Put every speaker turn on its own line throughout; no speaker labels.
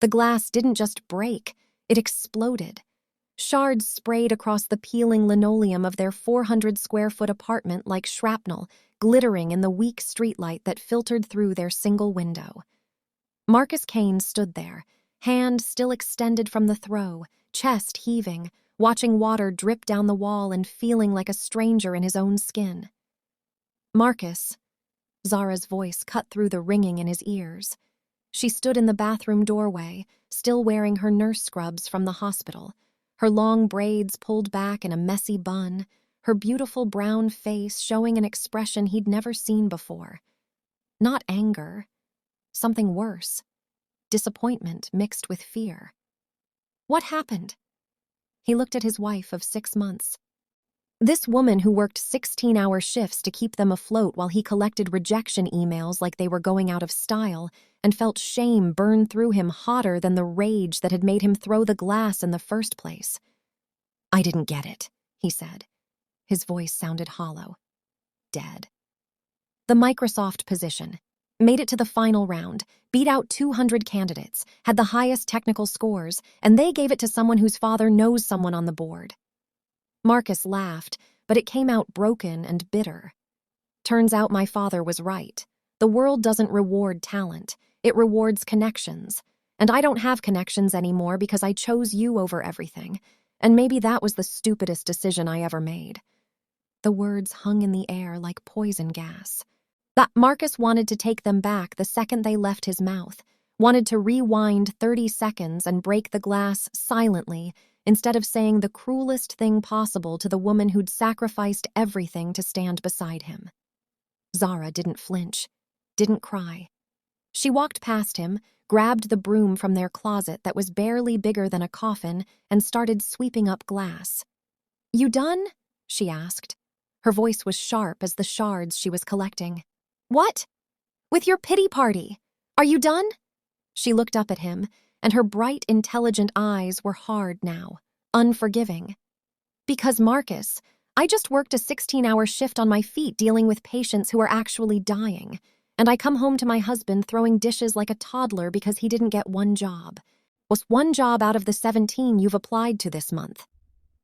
The glass didn't just break, it exploded. Shards sprayed across the peeling linoleum of their 400-square-foot apartment like shrapnel, glittering in the weak streetlight that filtered through their single window. Marcus Kane stood there, hand still extended from the throw, chest heaving, watching water drip down the wall and feeling like a stranger in his own skin. "Marcus," Zara's voice cut through the ringing in his ears. She stood in the bathroom doorway, still wearing her nurse scrubs from the hospital, her long braids pulled back in a messy bun, her beautiful brown face showing an expression he'd never seen before. Not anger, something worse. Disappointment mixed with fear. What happened? He looked at his wife of 6 months. This woman who worked 16-hour shifts to keep them afloat while he collected rejection emails like they were going out of style and felt shame burn through him hotter than the rage that had made him throw the glass in the first place. "I didn't get it," he said. His voice sounded hollow. Dead. The Microsoft position. Made it to the final round, beat out 200 candidates, had the highest technical scores, and they gave it to someone whose father knows someone on the board. Marcus laughed, but it came out broken and bitter. "Turns out my father was right. The world doesn't reward talent. It rewards connections. And I don't have connections anymore because I chose you over everything. And maybe that was the stupidest decision I ever made." The words hung in the air like poison gas. That Marcus wanted to take them back the second they left his mouth, wanted to rewind 30 seconds and break the glass silently instead of saying the cruelest thing possible to the woman who'd sacrificed everything to stand beside him. Zara didn't flinch, didn't cry. She walked past him, grabbed the broom from their closet that was barely bigger than a coffin, and started sweeping up glass. "You done?" she asked. Her voice was sharp as the shards she was collecting. "What? With your pity party? Are you done?" She looked up at him, and her bright, intelligent eyes were hard now, unforgiving. "Because, Marcus, I just worked a 16-hour shift on my feet dealing with patients who are actually dying, and I come home to my husband throwing dishes like a toddler because he didn't get one job. Was one job out of the 17 you've applied to this month."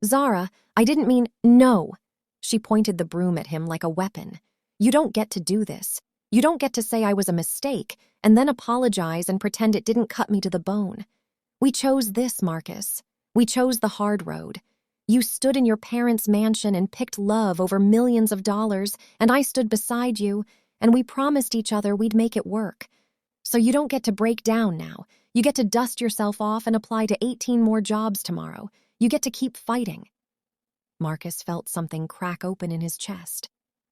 "Zara, I didn't mean—" "No." She pointed the broom at him like a weapon. "You don't get to do this. You don't get to say I was a mistake and then apologize and pretend it didn't cut me to the bone. We chose this, Marcus. We chose the hard road. You stood in your parents' mansion and picked love over millions of dollars, and I stood beside you, and we promised each other we'd make it work. So you don't get to break down now. You get to dust yourself off and apply to 18 more jobs tomorrow. You get to keep fighting." Marcus felt something crack open in his chest.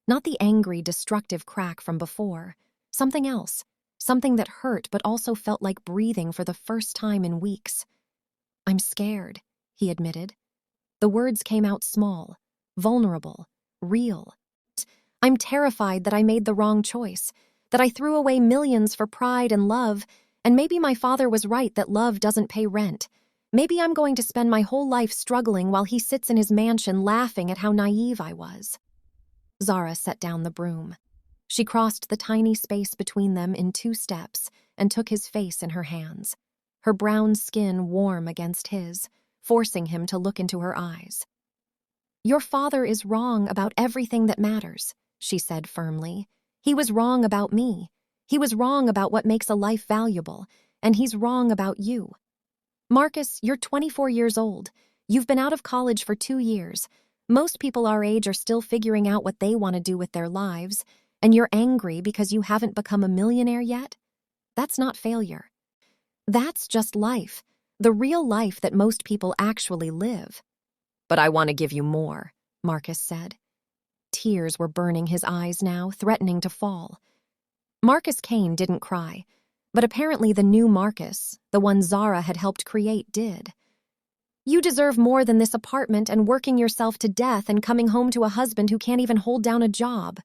Not the angry, destructive crack from before. Something else. Something that hurt but also felt like breathing for the first time in weeks. "I'm scared," he admitted. The words came out small, vulnerable, real. "I'm terrified that I made the wrong choice, that I threw away millions for pride and love, and maybe my father was right that love doesn't pay rent. Maybe I'm going to spend my whole life struggling while he sits in his mansion laughing at how naive I was." Zara set down the broom. She crossed the tiny space between them in 2 steps and took his face in her hands, her brown skin warm against his, forcing him to look into her eyes. "Your father is wrong about everything that matters," she said firmly. "He was wrong about me. He was wrong about what makes a life valuable, and he's wrong about you. Marcus, you're 24 years old. You've been out of college for 2 years. Most people our age are still figuring out what they want to do with their lives, and you're angry because you haven't become a millionaire yet? That's not failure. That's just life, the real life that most people actually live." "But I want to give you more," Marcus said. Tears were burning his eyes now, threatening to fall. Marcus Kane didn't cry, but apparently the new Marcus, the one Zara had helped create, did. "You deserve more than this apartment and working yourself to death and coming home to a husband who can't even hold down a job."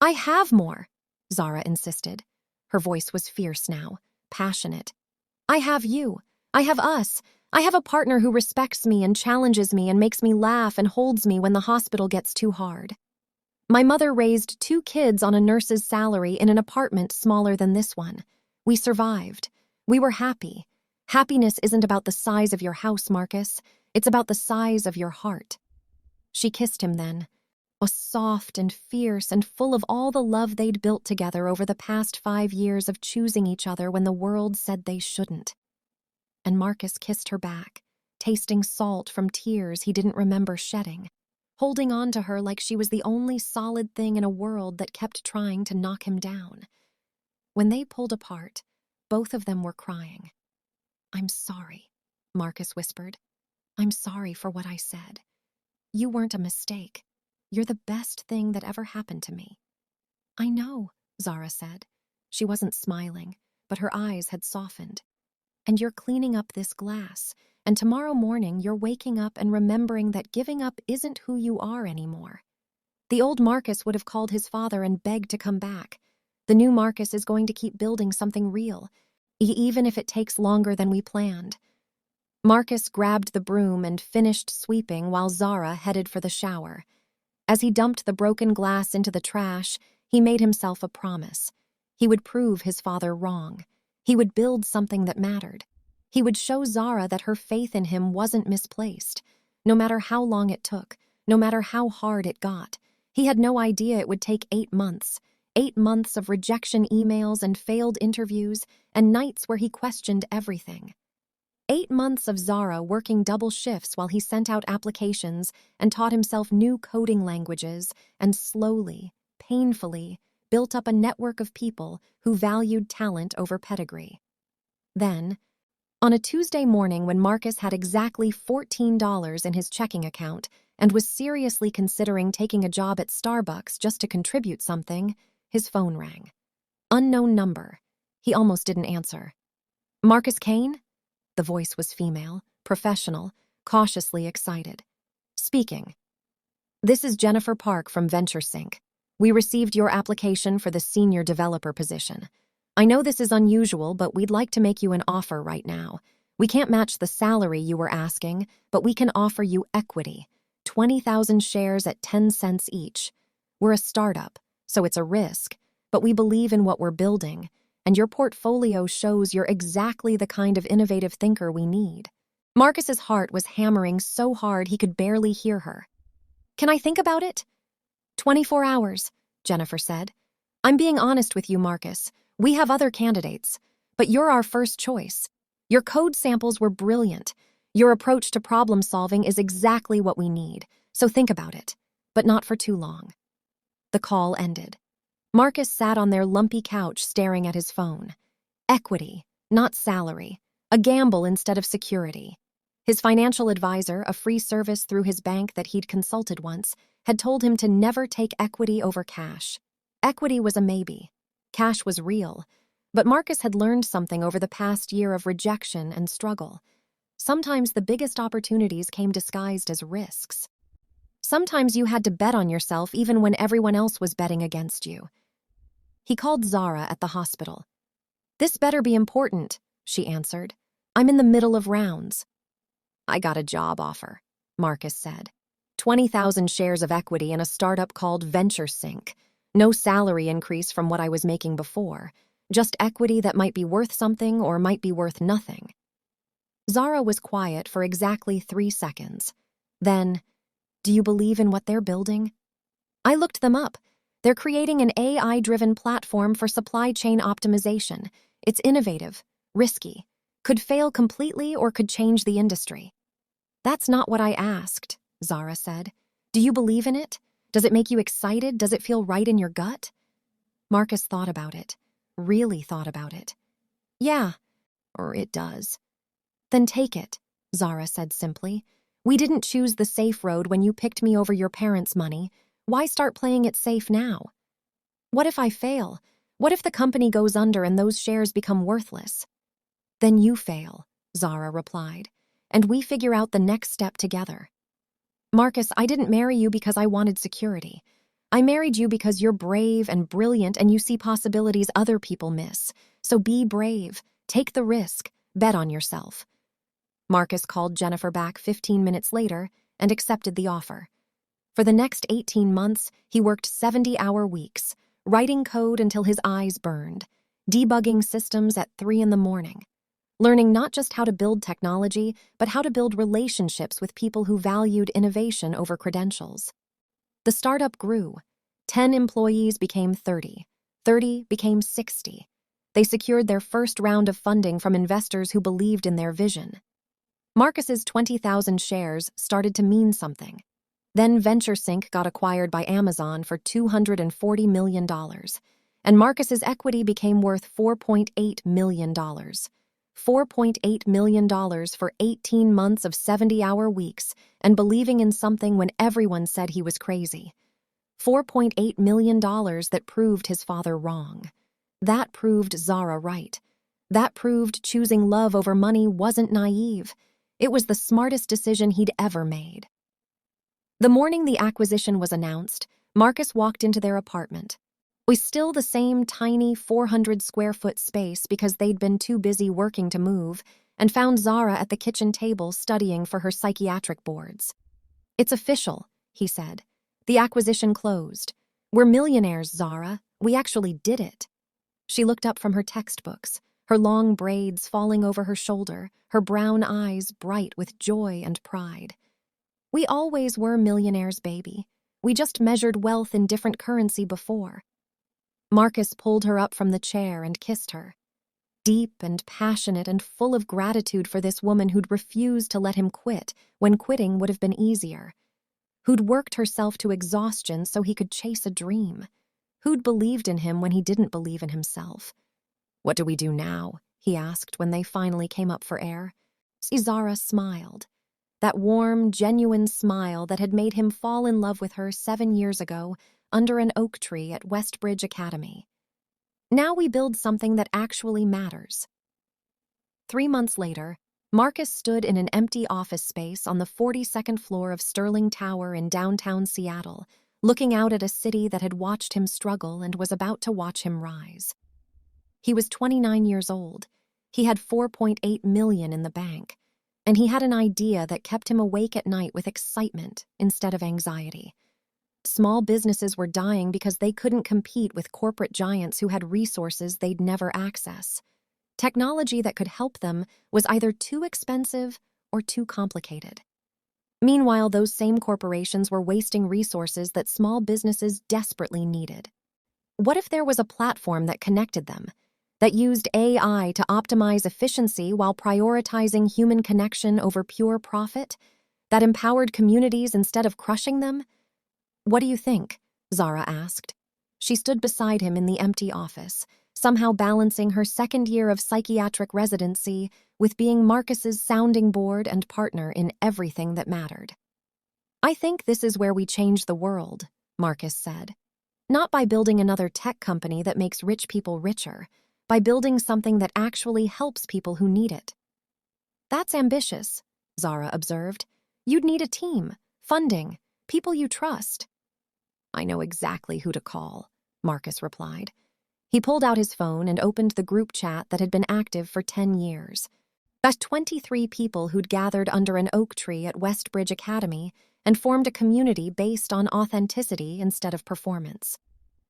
"I have more," Zara insisted. Her voice was fierce now, passionate. "I have you. I have us. I have a partner who respects me and challenges me and makes me laugh and holds me when the hospital gets too hard. My mother raised 2 kids on a nurse's salary in an apartment smaller than this one. We survived. We were happy. Happiness isn't about the size of your house, Marcus. It's about the size of your heart. She kissed him then, was soft and fierce and full of all the love they'd built together over the past 5 years of choosing each other when the world said they shouldn't. And Marcus kissed her back, tasting salt from tears he didn't remember shedding, holding on to her like she was the only solid thing in a world that kept trying to knock him down. When they pulled apart, both of them were crying. "I'm sorry," Marcus whispered. "I'm sorry for what I said. You weren't a mistake. You're the best thing that ever happened to me." "I know," Zara said. She wasn't smiling, but her eyes had softened. "And you're cleaning up this glass, and tomorrow morning you're waking up and remembering that giving up isn't who you are anymore. The old Marcus would have called his father and begged to come back. The new Marcus is going to keep building something real, even if it takes longer than we planned." Marcus grabbed the broom and finished sweeping while Zara headed for the shower. As he dumped the broken glass into the trash, he made himself a promise. He would prove his father wrong. He would build something that mattered. He would show Zara that her faith in him wasn't misplaced. No matter how long it took, no matter how hard it got. He had no idea it would take 8 months. 8 months of rejection emails and failed interviews and nights where he questioned everything. 8 months of Zara working double shifts while he sent out applications and taught himself new coding languages and slowly, painfully, built up a network of people who valued talent over pedigree. Then, on a Tuesday morning when Marcus had exactly $14 in his checking account and was seriously considering taking a job at Starbucks just to contribute something, his phone rang. Unknown number. He almost didn't answer. "Marcus Kane?" The voice was female, professional, cautiously excited. "Speaking." "This is Jennifer Park from VentureSync. We received your application for the senior developer position. I know this is unusual, but we'd like to make you an offer right now. We can't match the salary you were asking, but we can offer you equity, 20,000 shares at 10 cents each. We're a startup, so it's a risk, but we believe in what we're building, and your portfolio shows you're exactly the kind of innovative thinker we need." Marcus's heart was hammering so hard he could barely hear her. "Can I think about it?" 24 hours, Jennifer said. "I'm being honest with you, Marcus. We have other candidates, but you're our first choice. Your code samples were brilliant. Your approach to problem solving is exactly what we need, so think about it, but not for too long." The call ended. Marcus sat on their lumpy couch staring at his phone. Equity, not salary. A gamble instead of security. His financial advisor, a free service through his bank that he'd consulted once, had told him to never take equity over cash. Equity was a maybe. Cash was real. But Marcus had learned something over the past year of rejection and struggle. Sometimes the biggest opportunities came disguised as risks. Sometimes you had to bet on yourself even when everyone else was betting against you. He called Zara at the hospital. "This better be important," she answered. "I'm in the middle of rounds." "I got a job offer," Marcus said. 20,000 shares of equity in a startup called VentureSync. No salary increase from what I was making before. Just equity that might be worth something or might be worth nothing. Zara was quiet for exactly 3 seconds. Then, "Do you believe in what they're building?" "I looked them up. They're creating an AI-driven platform for supply chain optimization. It's innovative, risky, could fail completely or could change the industry." "That's not what I asked," Zara said. "Do you believe in it? Does it make you excited? Does it feel right in your gut?" Marcus thought about it, really thought about it. "Yeah, or it does." "Then take it," Zara said simply. "We didn't choose the safe road when you picked me over your parents' money. Why start playing it safe now? What if I fail? What if the company goes under and those shares become worthless?" "Then you fail," Zara replied, "and we figure out the next step together." "Marcus, I didn't marry you because I wanted security. I married you because you're brave and brilliant and you see possibilities other people miss. So be brave, take the risk, bet on yourself." Marcus called Jennifer back 15 minutes later and accepted the offer. For the next 18 months, he worked 70-hour weeks, writing code until his eyes burned, debugging systems at 3 in the morning. learning not just how to build technology, but how to build relationships with people who valued innovation over credentials. The startup grew. 10 employees became 30. 30 became 60. They secured their first round of funding from investors who believed in their vision. Marcus's 20,000 shares started to mean something. Then VentureSync got acquired by Amazon for $240 million, and Marcus's equity became worth $4.8 million. $4.8 million for 18 months of 70-hour weeks and believing in something when everyone said he was crazy. $4.8 million that proved his father wrong. That proved Zara right. That proved choosing love over money wasn't naive. It was the smartest decision he'd ever made. The morning the acquisition was announced, Marcus walked into their apartment. It was still the same tiny 400-square-foot space because they'd been too busy working to move, and found Zara at the kitchen table studying for her psychiatric boards. "It's official," he said. "The acquisition closed. We're millionaires, Zara. We actually did it." She looked up from her textbooks, her long braids falling over her shoulder, her brown eyes bright with joy and pride. "We always were millionaires, baby. We just measured wealth in different currency before." Marcus pulled her up from the chair and kissed her. Deep and passionate and full of gratitude for this woman who'd refused to let him quit when quitting would have been easier. Who'd worked herself to exhaustion so he could chase a dream. Who'd believed in him when he didn't believe in himself. "What do we do now?" he asked when they finally came up for air. Zara smiled. That warm, genuine smile that had made him fall in love with her 7 years ago under an oak tree at Westbridge Academy. "Now we build something that actually matters." 3 months later, Marcus stood in an empty office space on the 42nd floor of Sterling Tower in downtown Seattle, looking out at a city that had watched him struggle and was about to watch him rise. He was 29 years old. He had $4.8 million in the bank, and he had an idea that kept him awake at night with excitement instead of anxiety. Small businesses were dying because they couldn't compete with corporate giants who had resources they'd never access. Technology that could help them was either too expensive or too complicated. Meanwhile, those same corporations were wasting resources that small businesses desperately needed. What if there was a platform that connected them, that used AI to optimize efficiency while prioritizing human connection over pure profit, that empowered communities instead of crushing them? "What do you think?" Zara asked. She stood beside him in the empty office, somehow balancing her second year of psychiatric residency with being Marcus's sounding board and partner in everything that mattered. "I think this is where we change the world," Marcus said. "Not by building another tech company that makes rich people richer, by building something that actually helps people who need it." "That's ambitious," Zara observed. "You'd need a team, funding, people you trust." "I know exactly who to call," Marcus replied. He pulled out his phone and opened the group chat that had been active for 10 years. That's 23 people who'd gathered under an oak tree at Westbridge Academy and formed a community based on authenticity instead of performance.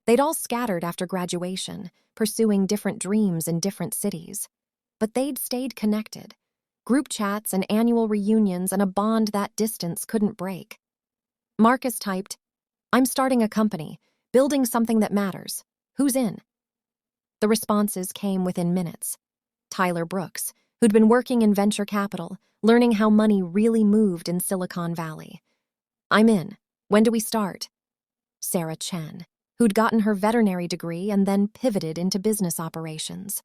They'd all scattered after graduation, pursuing different dreams in different cities. But they'd stayed connected. Group chats and annual reunions and a bond that distance couldn't break. Marcus typed, "I'm starting a company, building something that matters. Who's in?" The responses came within minutes. Tyler Brooks, who'd been working in venture capital, learning how money really moved in Silicon Valley. "I'm in. When do we start?" Sarah Chen, who'd gotten her veterinary degree and then pivoted into business operations.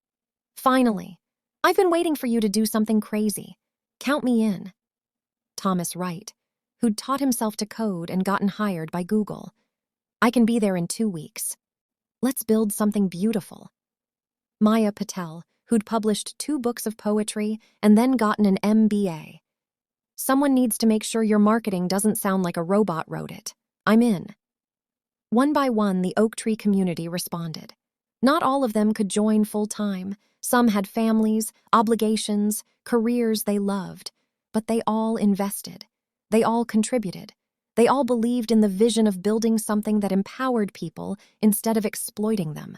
"Finally. I've been waiting for you to do something crazy. Count me in." Thomas Wright, who'd taught himself to code and gotten hired by Google. "I can be there in 2 weeks. Let's build something beautiful." Maya Patel, who'd published 2 books of poetry and then gotten an MBA. "Someone needs to make sure your marketing doesn't sound like a robot wrote it. I'm in." One by one, the Oak Tree community responded. Not all of them could join full-time. Some had families, obligations, careers they loved. But they all invested. They all contributed. They all believed in the vision of building something that empowered people instead of exploiting them.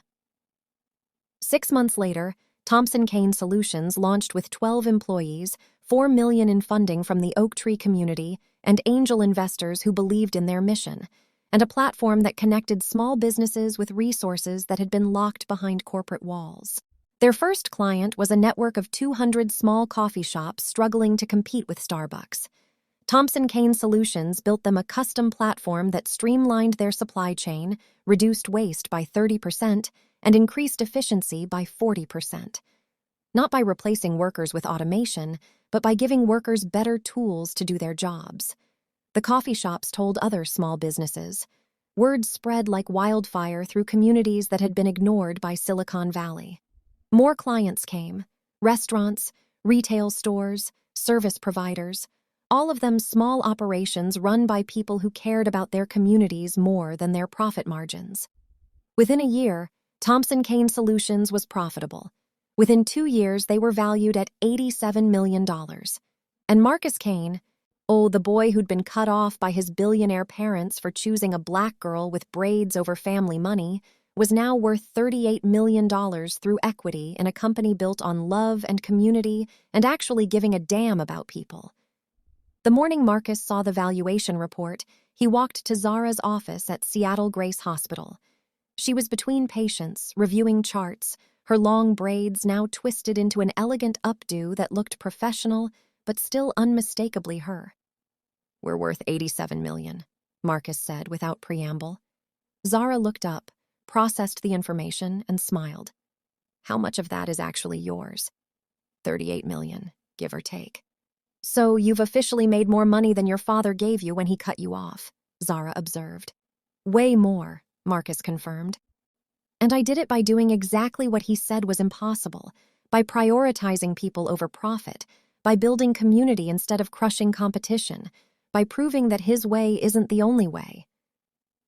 6 months later, Thompson Kane Solutions launched with 12 employees, $4 million in funding from the Oak Tree community, and angel investors who believed in their mission, and a platform that connected small businesses with resources that had been locked behind corporate walls. Their first client was a network of 200 small coffee shops struggling to compete with Starbucks. Thompson Kane Solutions built them a custom platform that streamlined their supply chain, reduced waste by 30%, and increased efficiency by 40%. Not by replacing workers with automation, but by giving workers better tools to do their jobs. The coffee shops told other small businesses. Word spread like wildfire through communities that had been ignored by Silicon Valley. More clients came: restaurants, retail stores, service providers, all of them small operations run by people who cared about their communities more than their profit margins. Within a year, Thompson Kane Solutions was profitable. Within 2 years, they were valued at $87 million. And Marcus Kane, the boy who'd been cut off by his billionaire parents for choosing a black girl with braids over family money, was now worth $38 million through equity in a company built on love and community and actually giving a damn about people. The morning Marcus saw the valuation report, he walked to Zara's office at Seattle Grace Hospital. She was between patients, reviewing charts, her long braids now twisted into an elegant updo that looked professional but still unmistakably her. "We're worth $87 million, Marcus said without preamble. Zara looked up, processed the information, and smiled. "How much of that is actually yours?" $38 million, give or take. "So you've officially made more money than your father gave you when he cut you off," Zara observed. "Way more," Marcus confirmed. "And I did it by doing exactly what he said was impossible, by prioritizing people over profit, by building community instead of crushing competition, by proving that his way isn't the only way."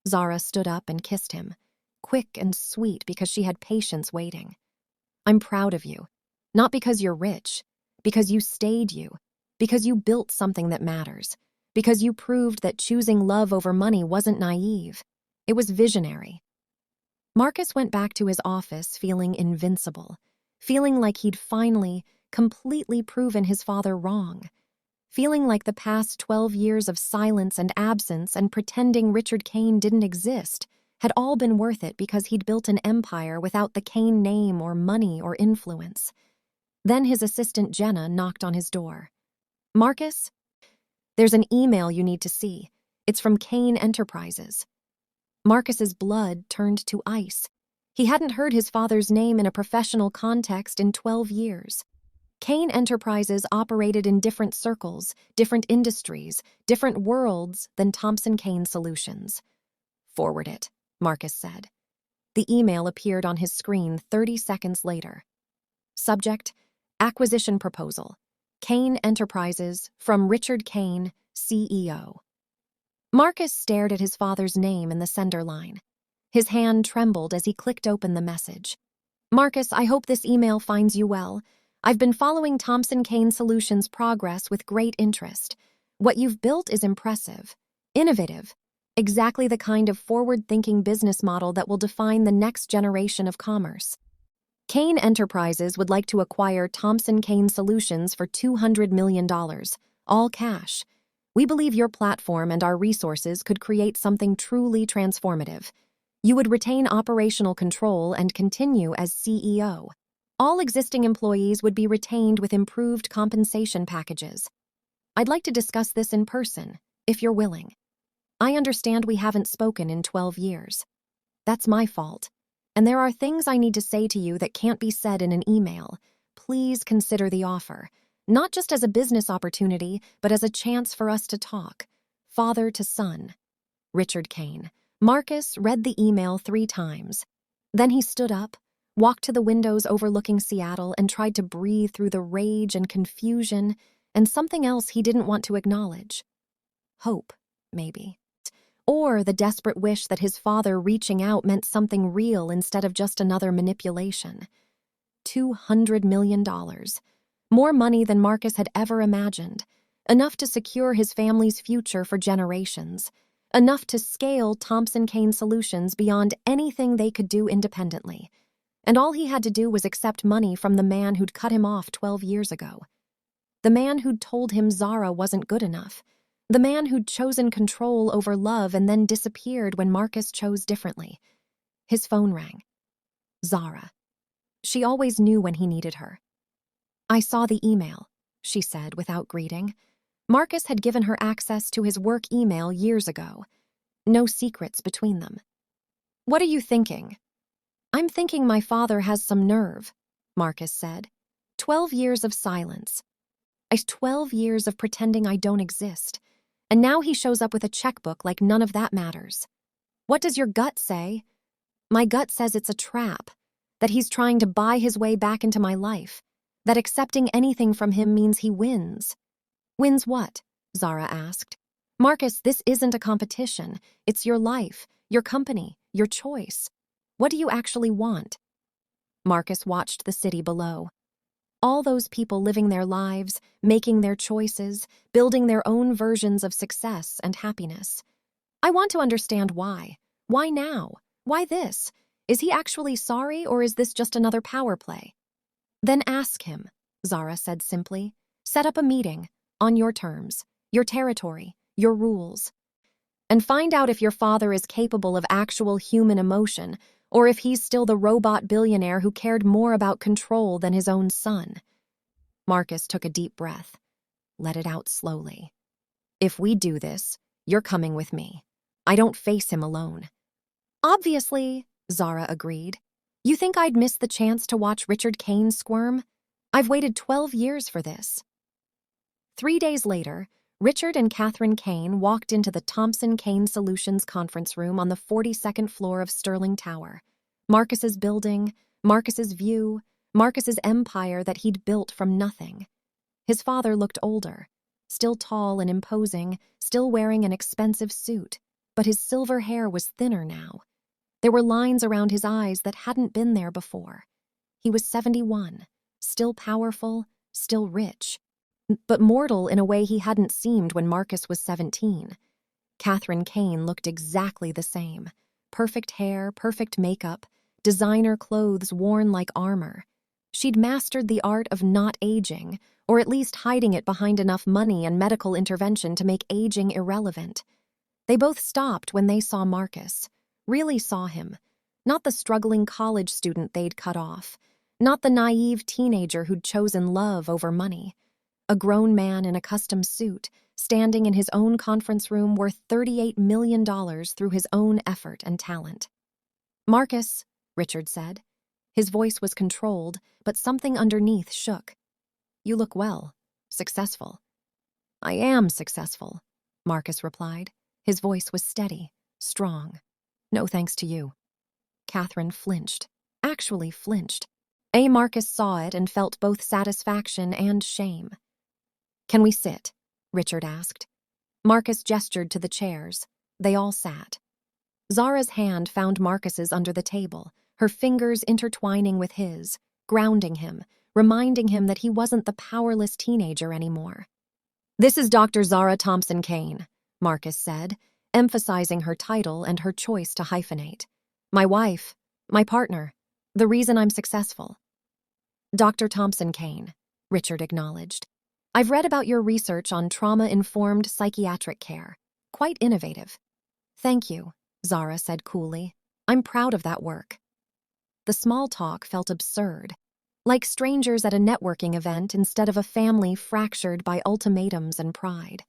Zara stood up and kissed him, quick and sweet because she had patience waiting. "I'm proud of you, not because you're rich, because you stayed you, because you built something that matters, because you proved that choosing love over money wasn't naive. It was visionary." Marcus went back to his office feeling invincible, feeling like he'd finally, completely proven his father wrong, feeling like the past 12 years of silence and absence and pretending Richard Kane didn't exist had all been worth it because he'd built an empire without the Kane name or money or influence. Then his assistant Jenna knocked on his door. "Marcus, there's an email you need to see. It's from Kane Enterprises." Marcus's blood turned to ice. He hadn't heard his father's name in a professional context in 12 years. Kane Enterprises operated in different circles, different industries, different worlds than Thompson Kane Solutions. "Forward it," Marcus said. The email appeared on his screen 30 seconds later. Subject: Acquisition Proposal. Kane Enterprises, from Richard Kane, CEO. Marcus stared at his father's name in the sender line. His hand trembled as he clicked open the message. "Marcus, I hope this email finds you well. I've been following Thompson Kane Solutions' progress with great interest. What you've built is impressive, innovative, exactly the kind of forward-thinking business model that will define the next generation of commerce. Kane Enterprises would like to acquire Thompson Kane Solutions for $200 million, all cash. We believe your platform and our resources could create something truly transformative. You would retain operational control and continue as CEO. All existing employees would be retained with improved compensation packages. I'd like to discuss this in person, if you're willing. I understand we haven't spoken in 12 years. That's my fault. And there are things I need to say to you that can't be said in an email. Please consider the offer, not just as a business opportunity, but as a chance for us to talk. Father to son. Richard Kane." Marcus read the email 3 times. Then he stood up, walked to the windows overlooking Seattle, and tried to breathe through the rage and confusion and something else he didn't want to acknowledge. Hope, maybe. Or the desperate wish that his father reaching out meant something real instead of just another manipulation. $200 million. More money than Marcus had ever imagined. Enough to secure his family's future for generations. Enough to scale Thompson Kane Solutions beyond anything they could do independently. and all he had to do was accept money from the man who'd cut him off 12 years ago. The man who'd told him Zara wasn't good enough. The man who'd chosen control over love and then disappeared when Marcus chose differently. His phone rang. Zara. She always knew when he needed her. "I saw the email," she said without greeting. Marcus had given her access to his work email years ago. No secrets between them. "What are you thinking?" "I'm thinking my father has some nerve," Marcus said. 12 years of silence. 12 years of pretending I don't exist. And now he shows up with a checkbook like none of that matters. "What does your gut say?" "My gut says it's a trap, that he's trying to buy his way back into my life, that accepting anything from him means he wins." "Wins what?" Zara asked. "Marcus, this isn't a competition. It's your life, your company, your choice. What do you actually want?" Marcus watched the city below. All those people living their lives, making their choices, building their own versions of success and happiness. "I want to understand why. Why now? Why this? Is he actually sorry, or is this just another power play?" "Then ask him," Zara said simply. "Set up a meeting, on your terms, your territory, your rules. And find out if your father is capable of actual human emotion, or if he's still the robot billionaire who cared more about control than his own son." Marcus took a deep breath. Let it out slowly. "If we do this, you're coming with me. I don't face him alone." "Obviously," Zara agreed. "You think I'd miss the chance to watch Richard Kane squirm? I've waited 12 years for this." 3 days later, Richard and Catherine Kane walked into the Thompson Kane Solutions conference room on the 42nd floor of Sterling Tower. Marcus's building, Marcus's view, Marcus's empire that he'd built from nothing. His father looked older, still tall and imposing, still wearing an expensive suit, but his silver hair was thinner now. There were lines around his eyes that hadn't been there before. He was 71, still powerful, still rich, but mortal in a way he hadn't seemed when Marcus was 17. Catherine Kane looked exactly the same. Perfect hair, perfect makeup, designer clothes worn like armor. She'd mastered the art of not aging, or at least hiding it behind enough money and medical intervention to make aging irrelevant. They both stopped when they saw Marcus, really saw him. Not the struggling college student they'd cut off, not the naive teenager who'd chosen love over money. A grown man in a custom suit, standing in his own conference room worth $38 million through his own effort and talent. "Marcus," Richard said. His voice was controlled, but something underneath shook. "You look well, successful." "I am successful," Marcus replied. His voice was steady, strong. "No thanks to you." Catherine flinched, actually flinched. Marcus saw it and felt both satisfaction and shame. "Can we sit?" Richard asked. Marcus gestured to the chairs. They all sat. Zara's hand found Marcus's under the table, her fingers intertwining with his, grounding him, reminding him that he wasn't the powerless teenager anymore. "This is Dr. Zara Thompson Kane," Marcus said, emphasizing her title and her choice to hyphenate. "My wife, my partner, the reason I'm successful." "Dr. Thompson Kane," Richard acknowledged. "I've read about your research on trauma-informed psychiatric care. Quite innovative." "Thank you," Zara said coolly. "I'm proud of that work." The small talk felt absurd, like strangers at a networking event instead of a family fractured by ultimatums and pride.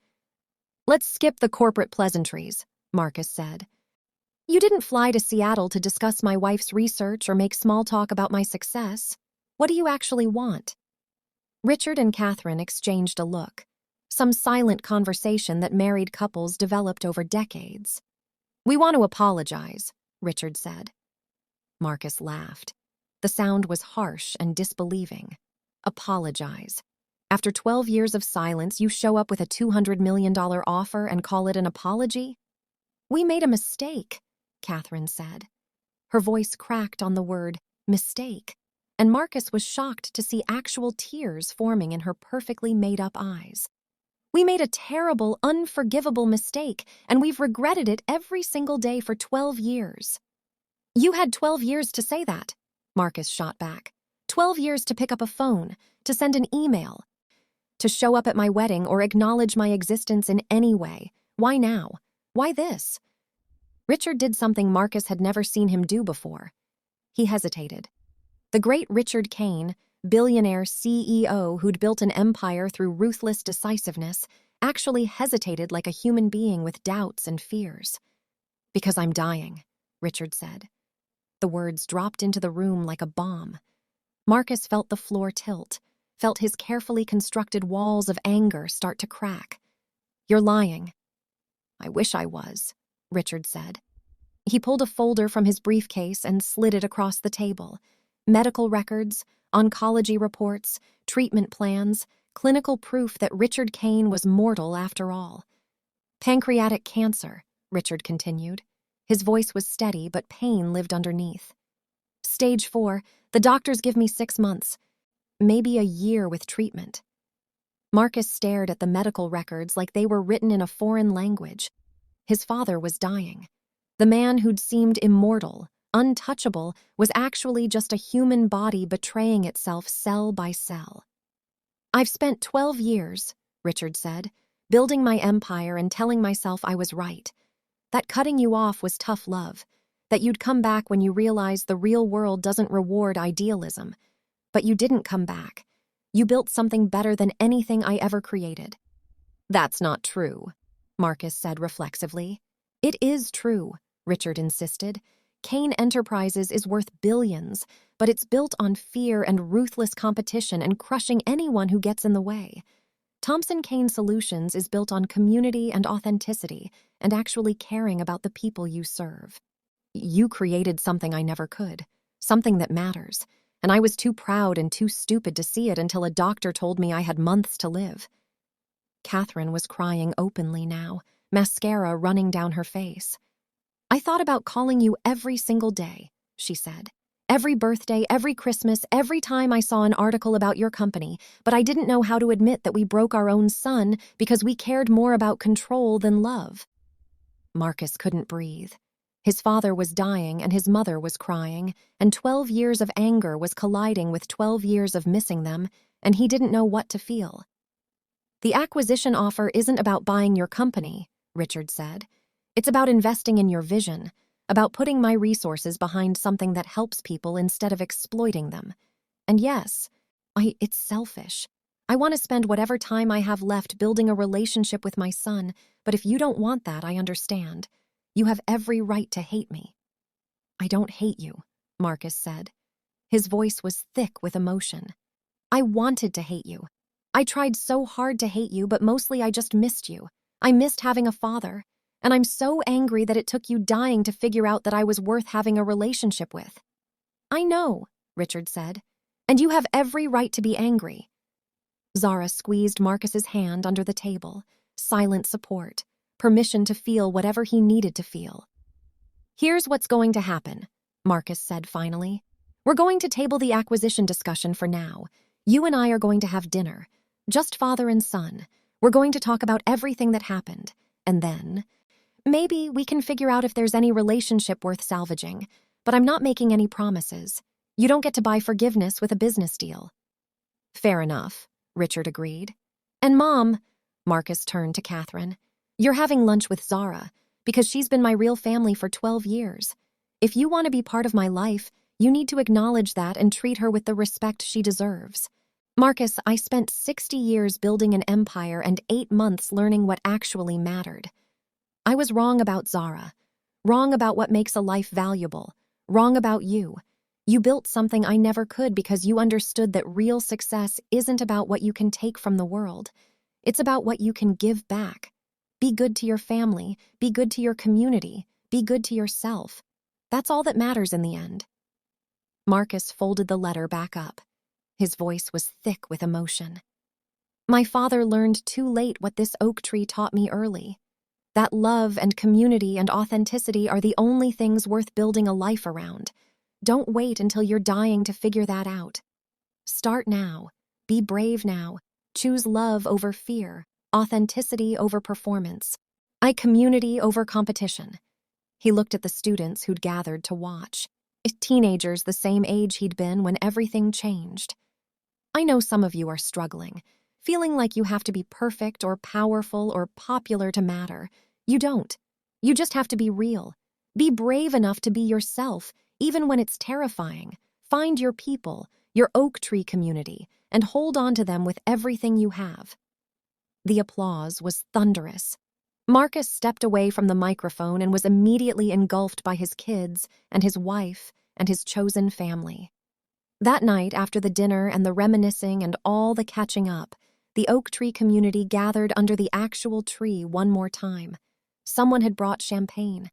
"Let's skip the corporate pleasantries," Marcus said. "You didn't fly to Seattle to discuss my wife's research or make small talk about my success. What do you actually want?" Richard and Catherine exchanged a look, some silent conversation that married couples developed over decades. "We want to apologize," Richard said. Marcus laughed. The sound was harsh and disbelieving. Apologize. After 12 years of silence, you show up with a $200 million offer and call it an apology? "We made a mistake," Catherine said. Her voice cracked on the word mistake, and Marcus was shocked to see actual tears forming in her perfectly made-up eyes. "We made a terrible, unforgivable mistake, and we've regretted it every single day for 12 years. "You had 12 years to say that," Marcus shot back. 12 years to pick up a phone, to send an email, to show up at my wedding or acknowledge my existence in any way. Why now? Why this? Richard did something Marcus had never seen him do before. He hesitated. The great Richard Kane, billionaire CEO who'd built an empire through ruthless decisiveness, actually hesitated like a human being with doubts and fears. "Because I'm dying," Richard said. The words dropped into the room like a bomb. Marcus felt the floor tilt, felt his carefully constructed walls of anger start to crack. "You're lying." "I wish I was," Richard said. He pulled a folder from his briefcase and slid it across the table. Medical records, oncology reports, treatment plans, clinical proof that Richard Kane was mortal after all. "Pancreatic cancer," Richard continued. His voice was steady, but pain lived underneath. "Stage 4, the doctors give me 6 months. Maybe a year with treatment." Marcus stared at the medical records like they were written in a foreign language. His father was dying. The man who'd seemed immortal, untouchable, was actually just a human body betraying itself cell by cell. "I've spent 12 years," Richard said, "building my empire and telling myself I was right. That cutting you off was tough love, that you'd come back when you realize the real world doesn't reward idealism. But you didn't come back. You built something better than anything I ever created." "That's not true," Marcus said reflexively. "It is true," Richard insisted. "Kane Enterprises is worth billions, but it's built on fear and ruthless competition and crushing anyone who gets in the way. Thompson Kane Solutions is built on community and authenticity and actually caring about the people you serve. You created something I never could, something that matters, and I was too proud and too stupid to see it until a doctor told me I had months to live." Catherine was crying openly now, mascara running down her face. "I thought about calling you every single day," she said. "Every birthday, every Christmas, every time I saw an article about your company, but I didn't know how to admit that we broke our own son because we cared more about control than love." Marcus couldn't breathe. His father was dying and his mother was crying, and 12 years of anger was colliding with 12 years of missing them, and he didn't know what to feel. "The acquisition offer isn't about buying your company," Richard said. "It's about investing in your vision, about putting my resources behind something that helps people instead of exploiting them. And yes, it's selfish. I want to spend whatever time I have left building a relationship with my son, but if you don't want that, I understand. You have every right to hate me." "I don't hate you," Marcus said. His voice was thick with emotion. "I wanted to hate you. I tried so hard to hate you, but mostly I just missed you. I missed having a father. And I'm so angry that it took you dying to figure out that I was worth having a relationship with." "I know," Richard said. "And you have every right to be angry." Zara squeezed Marcus's hand under the table. Silent support. Permission to feel whatever he needed to feel. "Here's what's going to happen," Marcus said finally. "We're going to table the acquisition discussion for now. You and I are going to have dinner. Just father and son. We're going to talk about everything that happened. And then maybe we can figure out if there's any relationship worth salvaging, but I'm not making any promises. You don't get to buy forgiveness with a business deal." "Fair enough," Richard agreed. "And Mom," Marcus turned to Catherine, "you're having lunch with Zara, because she's been my real family for 12 years. If you want to be part of my life, you need to acknowledge that and treat her with the respect she deserves. Marcus, I spent 60 years building an empire and 8 months learning what actually mattered. I was wrong about Zara, wrong about what makes a life valuable, wrong about you. You built something I never could because you understood that real success isn't about what you can take from the world. It's about what you can give back. Be good to your family, be good to your community, be good to yourself. That's all that matters in the end." Marcus folded the letter back up. His voice was thick with emotion. "My father learned too late what this oak tree taught me early. That love and community and authenticity are the only things worth building a life around. Don't wait until you're dying to figure that out. Start now. Be brave now. Choose love over fear, authenticity over performance, community over competition." He looked at the students who'd gathered to watch. teenagers the same age he'd been when everything changed. I know some of you are struggling, feeling like you have to be perfect or powerful or popular to matter. You don't. You just have to be real. Be brave enough to be yourself, even when it's terrifying. Find your people, your oak tree community, and hold on to them with everything you have. The applause was thunderous. Marcus stepped away from the microphone and was immediately engulfed by his kids and his wife and his chosen family. That night, after the dinner and the reminiscing and all the catching up, the oak tree community gathered under the actual tree one more time. Someone had brought champagne.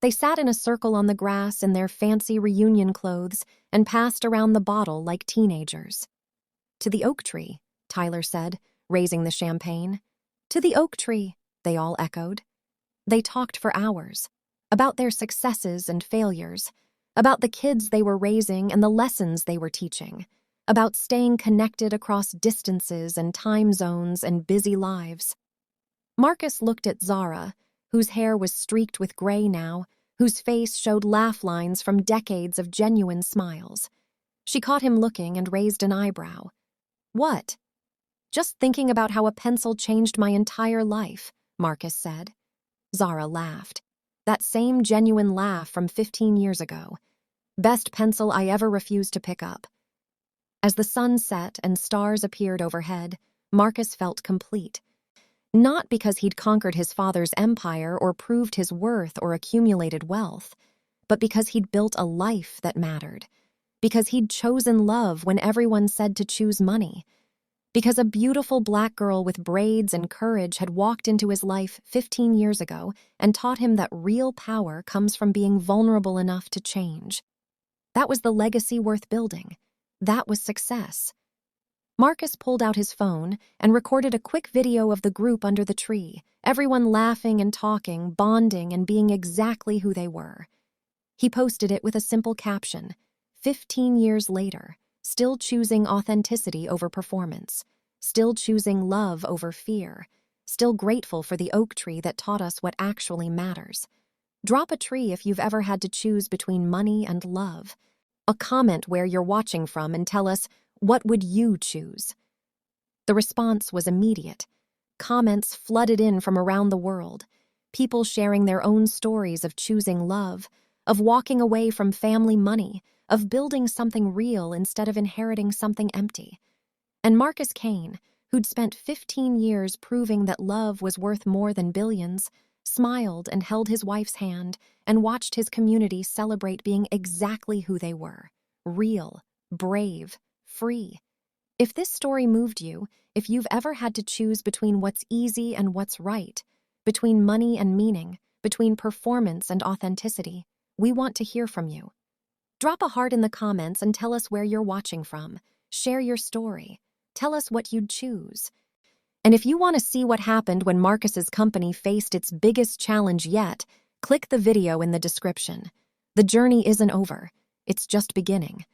They sat in a circle on the grass in their fancy reunion clothes and passed around the bottle like teenagers. "To the oak tree," Tyler said, raising the champagne. "To the oak tree," they all echoed. They talked for hours, about their successes and failures, about the kids they were raising and the lessons they were teaching, about staying connected across distances and time zones and busy lives. Marcus looked at Zara, whose hair was streaked with gray now, whose face showed laugh lines from decades of genuine smiles. She caught him looking and raised an eyebrow. "What?" "Just thinking about how a pencil changed my entire life," Marcus said. Zara laughed. That same genuine laugh from 15 years ago. "Best pencil I ever refused to pick up." As the sun set and stars appeared overhead, Marcus felt complete. Not because he'd conquered his father's empire or proved his worth or accumulated wealth, but because he'd built a life that mattered. Because he'd chosen love when everyone said to choose money. Because a beautiful black girl with braids and courage had walked into his life 15 years ago and taught him that real power comes from being vulnerable enough to change. That was the legacy worth building. That was success. Marcus pulled out his phone and recorded a quick video of the group under the tree, everyone laughing and talking, bonding, and being exactly who they were. He posted it with a simple caption, 15 years later, still choosing authenticity over performance, still choosing love over fear, still grateful for the oak tree that taught us what actually matters. Drop a tree if you've ever had to choose between money and love. A comment where you're watching from and tell us, what would you choose? The response was immediate. Comments flooded in from around the world. People sharing their own stories of choosing love, of walking away from family money, of building something real instead of inheriting something empty. And Marcus Kane, who'd spent 15 years proving that love was worth more than billions, smiled and held his wife's hand and watched his community celebrate being exactly who they were, real, brave, free. If this story moved you, if you've ever had to choose between what's easy and what's right, between money and meaning, between performance and authenticity, we want to hear from you. Drop a heart in the comments and tell us where you're watching from. Share your story. Tell us what you'd choose. And if you want to see what happened when Marcus's company faced its biggest challenge yet, click the video in the description. The journey isn't over. It's just beginning.